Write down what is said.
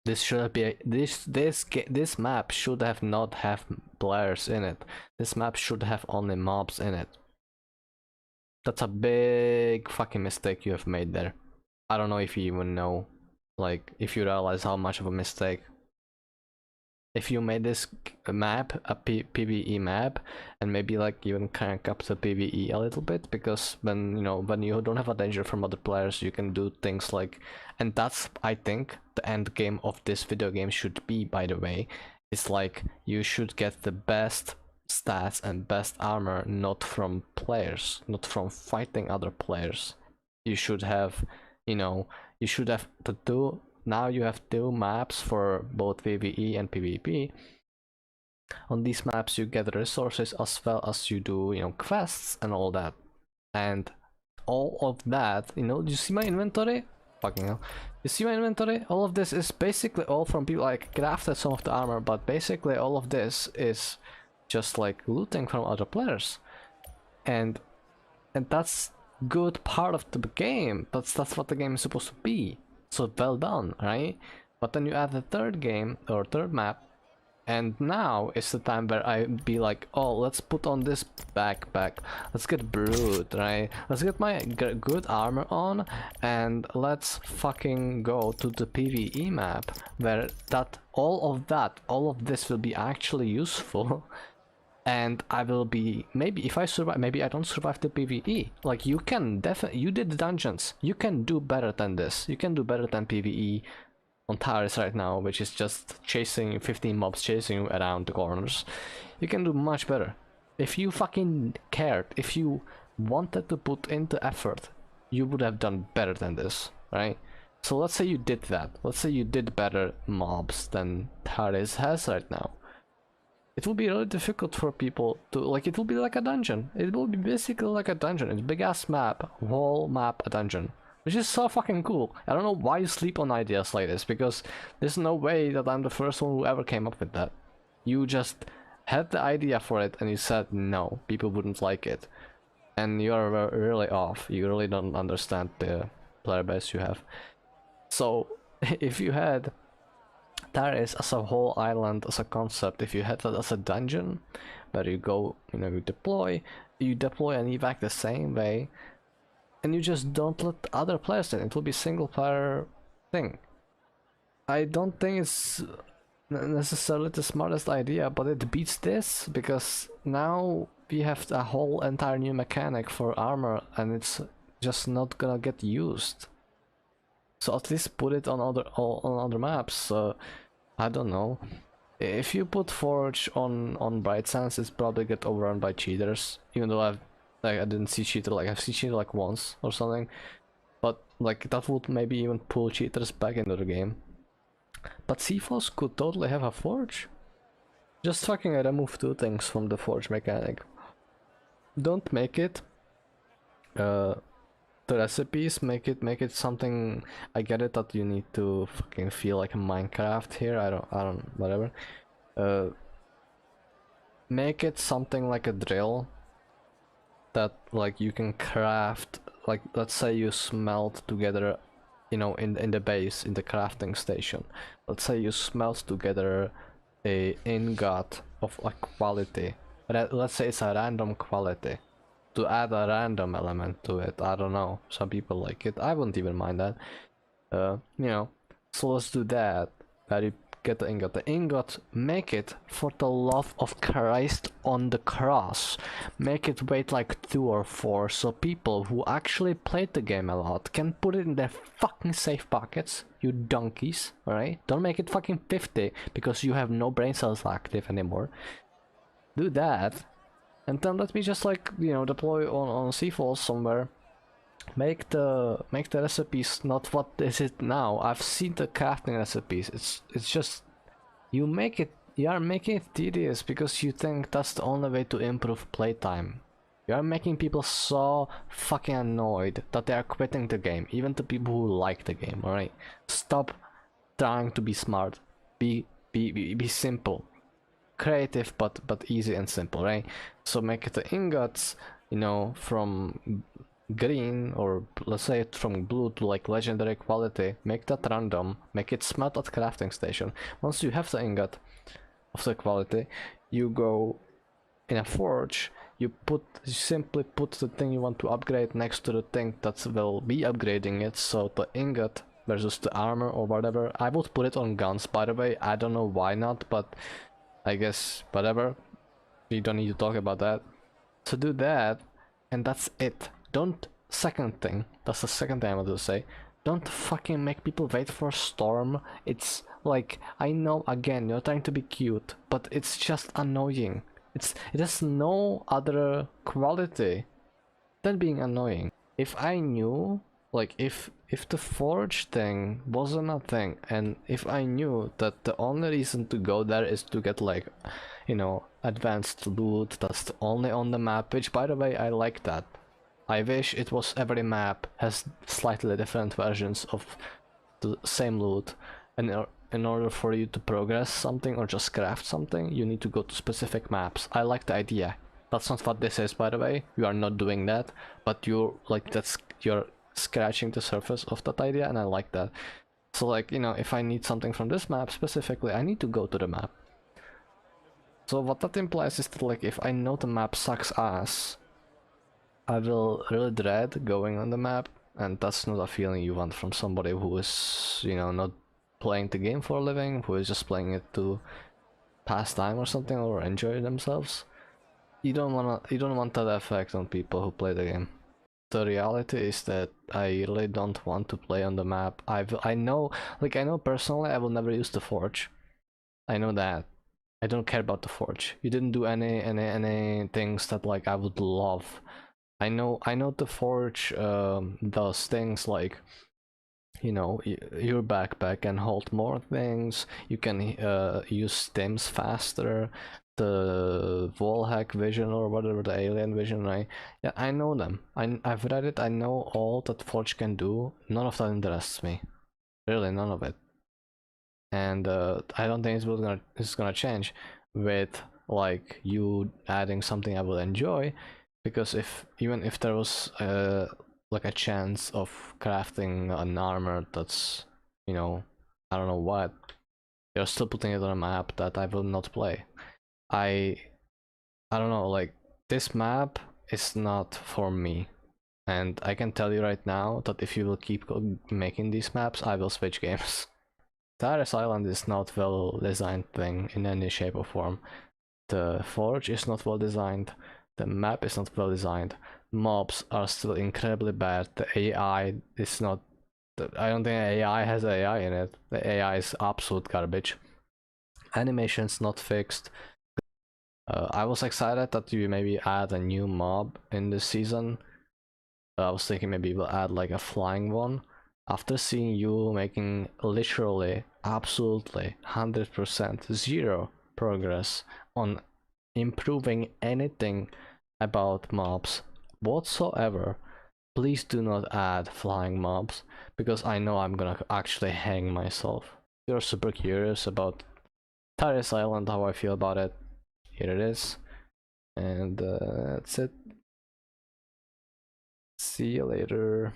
This should be this map should have not have players in it. This map should have only mobs in it. That's a big fucking mistake you have made there. I don't know if you even know, like, if you realize how much of a mistake. If you made this map a PvE map, and maybe like even crank up the PvE a little bit, because when you don't have a danger from other players, you can do things like, and that's, I think, the end game of this video game should be, by the way. It's like you should get the best stats and best armor not from players, not from fighting other players. You should have, you should have the two. Now you have two maps for both PvE and PvP. On these maps you get resources as well as you do, quests and all that. And all of that, you see my inventory? Fucking hell. You see my inventory? All of this is basically all from people. Like, crafted some of the armor, but basically all of this is just like looting from other players. And that's good part of the game. That's what the game is supposed to be. So well done, right? But then you add the third game or third map, and now is the time where I be like, oh, let's put on this backpack, let's get brute, right? Let's get my good armor on, and let's fucking go to the PvE map where all of this will be actually useful. And I will be, maybe if I survive, maybe I don't survive the PvE. Like, you can definitely, you did the dungeons, you can do better than this. You can do better than PvE on Tharis right now, which is just chasing 15 mobs chasing you around the corners. You can do much better. If you fucking cared, if you wanted to put into effort, you would have done better than this, right? So let's say you did that. Let's say you did better mobs than Tharis has right now. It will be really difficult for people to, like, it will be like a dungeon. It will be basically like a dungeon. It's a big ass map, whole map a dungeon, which is so fucking cool. I don't know why you sleep on ideas like this, because there's no way that I'm the first one who ever came up with that. You just had the idea for it and you said no, people wouldn't like it. And you're really off. You really don't understand the player base you have. So if you had Tharis as a whole island, as a concept, if you had that as a dungeon where you go, you deploy and evac the same way, and you just don't let other players in, it will be single player thing. I don't think it's necessarily the smartest idea, but it beats this, because now we have a whole entire new mechanic for armor and it's just not gonna get used. So at least put it on other maps. I don't know. If you put Forge on Bright Sands, it's probably get overrun by cheaters. Even though I didn't see cheater, like I've seen cheater like once or something. But like that would maybe even pull cheaters back into the game. But CFOS could totally have a Forge. Just fucking remove two things from the Forge mechanic. Don't make it the recipes, make it something. I get it that you need to fucking feel like a Minecraft here. I don't whatever. Make it something like a drill that like you can craft. Like, let's say you smelt together, in the base, in the crafting station. Let's say you smelt together a ingot of a quality. Let's say it's a random quality. To add a random element to it. I don't know, some people like it. I wouldn't even mind that. So let's do that. Where you get the ingot, make it, for the love of Christ on the cross, make it weight like 2 or 4, so people who actually played the game a lot can put it in their fucking safe pockets, you donkeys, alright? Don't make it fucking 50 because you have no brain cells active anymore. Do that. And then let me just like, deploy on CFOS somewhere. Make the recipes not what is it now. I've seen the crafting recipes. It's just you are making it tedious because you think that's the only way to improve playtime. You are making people so fucking annoyed that they are quitting the game, even the people who like the game, alright? Stop trying to be smart. Be simple. Creative but easy and simple, right? So make the ingots, from green, or let's say from blue to like legendary quality, make that random, make it smelt at crafting station. Once you have the ingot of the quality, you go in a forge, you simply put the thing you want to upgrade next to the thing that will be upgrading it. So the ingot versus the armor or whatever, I would put it on guns, by the way. I don't know why not, but I guess whatever, we don't need to talk about that. So do that, and that's it. Don't, second thing, that's the second thing I want to say, don't fucking make people wait for Storm. It's like, I know, again, you're trying to be cute, but it's just annoying. It has no other quality than being annoying. If I knew, like, if the forge thing wasn't a thing, and if I knew that the only reason to go there is to get, like, you know, advanced loot that's only on the map, which by the way I like that. I wish it was every map has slightly different versions of the same loot, and in order for you to progress something or just craft something, you need to go to specific maps. I like the idea. That's not what this is, by the way. You are not doing that, but you're like, you're scratching the surface of that idea, and I like that. So like, you know, if I need something from this map specifically, I need to go to the map. So what that implies is that, like, if I know the map sucks ass, I will really dread going on the map, and that's not a feeling you want from somebody who is, you know, not playing the game for a living, who is just playing it to pass time or something, or enjoy themselves. You don't want that effect on people who play the game. The reality is that I really don't want to play on the map. I know personally I will never use the forge. I know that. I don't care about the forge. You didn't do any things that, like, I would love. I know the forge does things like, you know, your backpack can hold more things, you can use stims faster, the wall hack vision or whatever, the alien vision, right? Yeah, I know them. I've read it, I know all that forge can do. None of that interests me. Really, none of it. And I don't think it's gonna change with, like, you adding something I will enjoy, because even if there was like a chance of crafting an armor that's, you know, I don't know what, you're still putting it on a map that I will not play. I don't know, like, this map is not for me, and I can tell you right now that if you will keep making these maps, I will switch games. Tharis Island is not well designed thing in any shape or form. The forge is not well designed. The map is not well designed. Mobs are still incredibly bad. The AI is not. I don't think AI has AI in it. The AI is absolute garbage. Animation's not fixed. I was excited that you maybe add a new mob in this season. I was thinking maybe we'll add like a flying one. After seeing you making literally, absolutely, 100% zero progress on improving anything about mobs whatsoever, please do not add flying mobs, because I know I'm gonna actually hang myself. If you're super curious about Tharis Island, how I feel about it, here it is. And that's it. See you later.